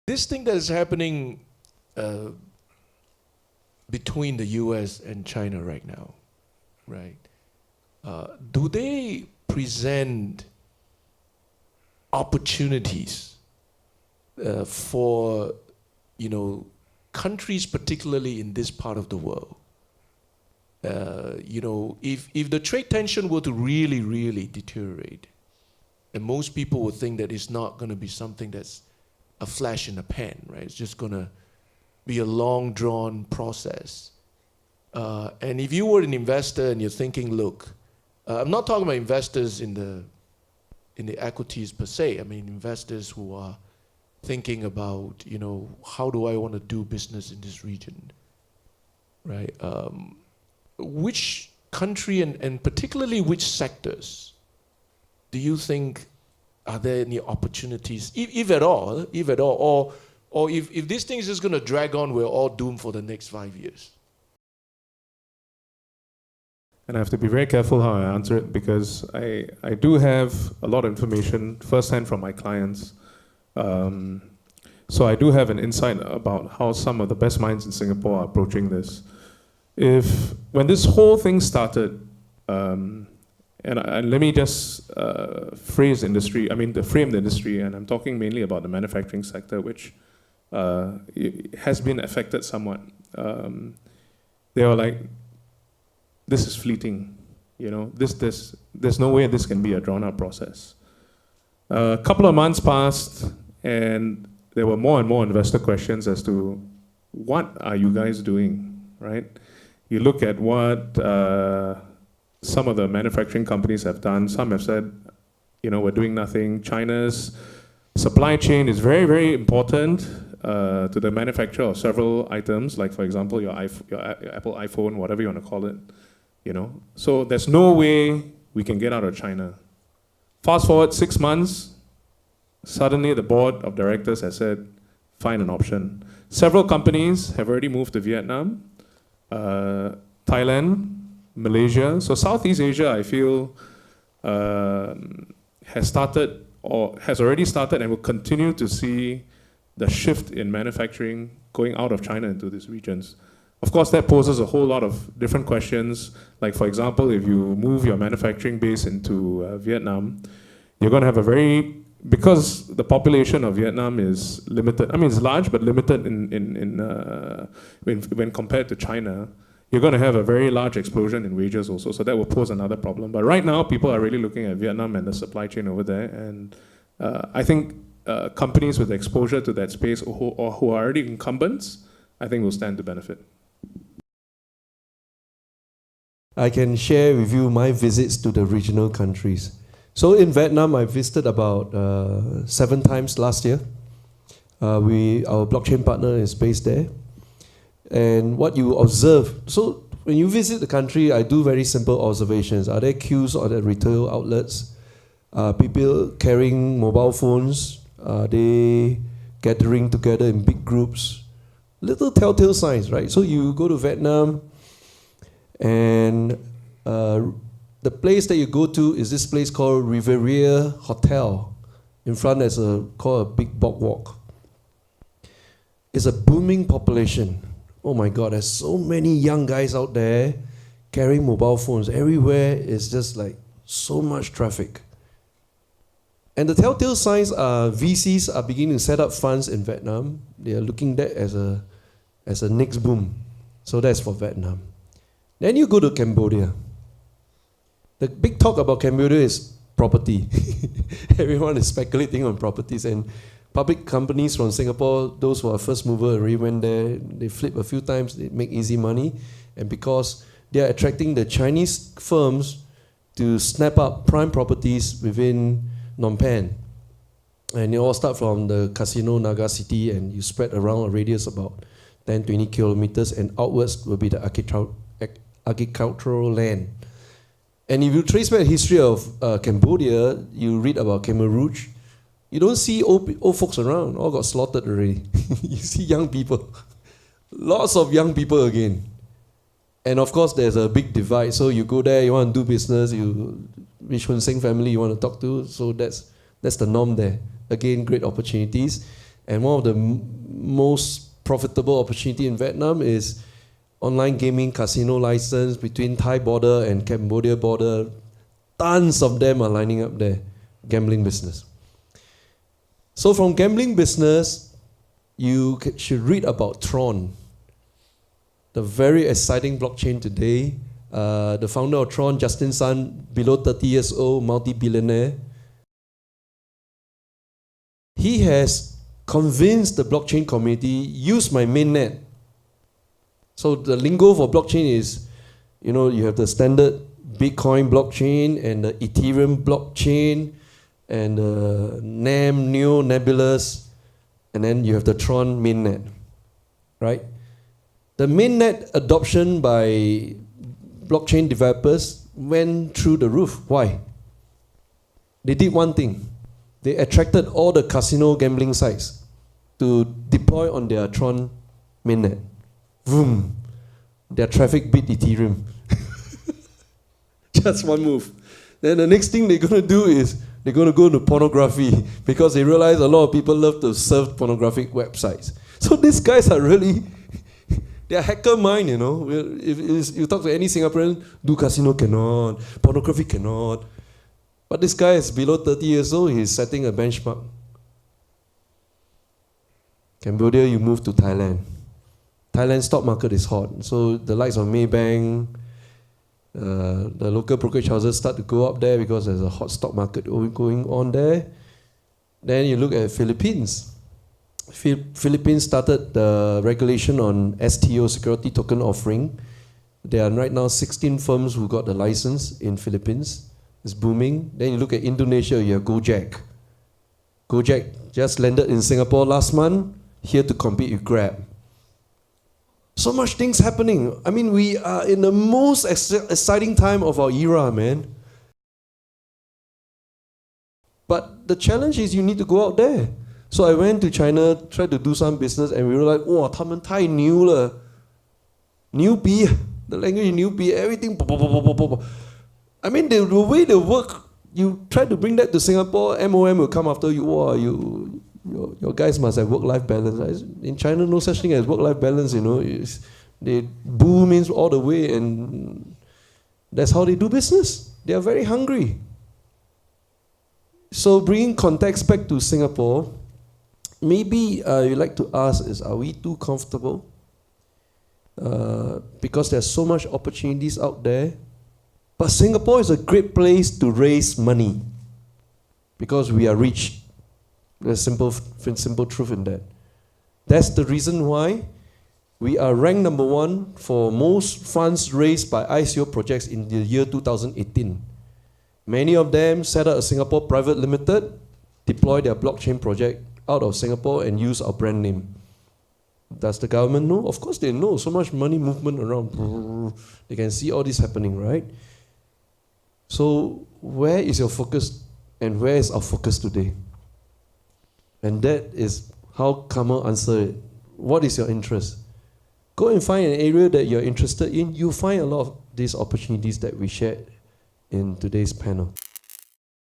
This thing that is happening between the US and China right now, right? Do they present opportunities for, countries, particularly in this part of the world? If the trade tension were to really, really deteriorate, and most people would think that it's not going to be something that's a flash in the pan, right? It's just going to be a long, drawn process. And if you were an investor and you're thinking, look, I'm not talking about investors in the equities per se. I mean, investors who are thinking about, how do I want to do business in this region, right? Which country and particularly which sectors do you think are there any opportunities, if at all, or if this thing is just going to drag on, we're all doomed for the next 5 years? And I have to be very careful how I answer it because I do have a lot of information firsthand from my clients. So I do have an insight about how some of the best minds in Singapore are approaching this. When this whole thing started, and let me just frame the industry, and I'm talking mainly about the manufacturing sector, which has been affected somewhat. They were like, this is fleeting, there's no way this can be a drawn-out process. A couple of months passed, and there were more and more investor questions as to what are you guys doing, right? You look at what some of the manufacturing companies have done. Some have said, we're doing nothing. China's supply chain is very, very important to the manufacture of several items, like, for example, your Apple iPhone, whatever you want to call it. So there's no way we can get out of China. Fast forward 6 months, suddenly the board of directors has said, find an option. Several companies have already moved to Vietnam, Thailand, Malaysia. So Southeast Asia, I feel, has already started and will continue to see the shift in manufacturing going out of China into these regions. Of course, that poses a whole lot of different questions. Like, for example, if you move your manufacturing base into Vietnam, you're going to have because the population of Vietnam is limited. I mean, it's large, but limited when compared to China. You're going to have a very large explosion in wages also, so that will pose another problem. But right now, people are really looking at Vietnam and the supply chain over there, and I think companies with exposure to that space or who are already incumbents, I think will stand to benefit. I can share with you my visits to the regional countries. So in Vietnam, I visited about 7 times last year. Our blockchain partner is based there. And what you observe, so when you visit the country, I do very simple observations. Are there queues at the retail outlets? People carrying mobile phones? Are they gathering together in big groups? Little telltale signs, right? So you go to Vietnam, and the place that you go to is this place called Riviera Hotel. In front there's called a big boardwalk. It's a booming population. Oh my God, there's so many young guys out there carrying mobile phones. Everywhere is just like so much traffic. And the telltale signs are VCs are beginning to set up funds in Vietnam. They are looking at that as a next boom. So that's for Vietnam. Then you go to Cambodia. The big talk about Cambodia is property. Everyone is speculating on properties, and public companies from Singapore, those who are first mover, already went there. They flip a few times, they make easy money. And because they are attracting the Chinese firms to snap up prime properties within Phnom Penh. And you all start from the casino Naga City, and you spread around a radius about 10, 20 kilometers, and outwards will be the agricultural land. And if you trace back the history of Cambodia, you read about Khmer Rouge, you don't see old folks around, all got slaughtered already. You see young people, lots of young people again. And of course, there's a big divide. So you go there, you want to do business, which Hun Seng family you want to talk to, so that's the norm there. Again, great opportunities. And one of the most profitable opportunity in Vietnam is online gaming casino license between Thai border and Cambodia border. Tons of them are lining up there, gambling business. So from gambling business, you should read about Tron, the very exciting blockchain today. The founder of Tron, Justin Sun, below 30 years old, multi-billionaire. He has convinced the blockchain community, use my mainnet. So the lingo for blockchain is, you have the standard Bitcoin blockchain and the Ethereum blockchain and the NAM, Neo, Nebulous, and then you have the Tron mainnet, right? The mainnet adoption by blockchain developers went through the roof. Why? They did one thing. They attracted all the casino gambling sites to deploy on their Tron mainnet. Boom. Their traffic beat Ethereum. Just one move. Then the next thing they're going to do is they're going to go to pornography because they realize a lot of people love to surf pornographic websites. So these guys are really, they're hacker mind, If you talk to any Singaporean, do casino cannot, pornography cannot. But this guy is below 30 years old, he's setting a benchmark. Cambodia, you move to Thailand. Thailand stock market is hot. So the likes of Maybank, the local brokerage houses start to go up there because there's a hot stock market going on there. Then you look at Philippines. Philippines started the regulation on STO, security token offering. There are right now 16 firms who got the license in Philippines. It's booming. Then you look at Indonesia, you have Gojek. Gojek just landed in Singapore last month, here to compete with Grab. So much things happening. I mean, we are in the most exciting time of our era, man. But the challenge is you need to go out there. So I went to China, tried to do some business, and we were like, wow, 他们太牛了. 牛逼, the language 牛逼, everything. I mean, the way they work, you try to bring that to Singapore, MOM will come after you. Wow, your guys must have work-life balance. In China, no such thing as work-life balance, They boom means all the way, and that's how they do business. They are very hungry. So bringing context back to Singapore, maybe you'd like to ask is, are we too comfortable? Because there's so much opportunities out there. But Singapore is a great place to raise money because we are rich. There's simple truth in that. That's the reason why we are ranked number 1 for most funds raised by ICO projects in the year 2018. Many of them set up a Singapore Private Limited, deploy their blockchain project out of Singapore and use our brand name. Does the government know? Of course they know. So much money movement around. They can see all this happening, right? So where is your focus and where is our focus today? And that is how Kamal answered it. What is your interest? Go and find an area that you're interested in. You'll find a lot of these opportunities that we shared in today's panel.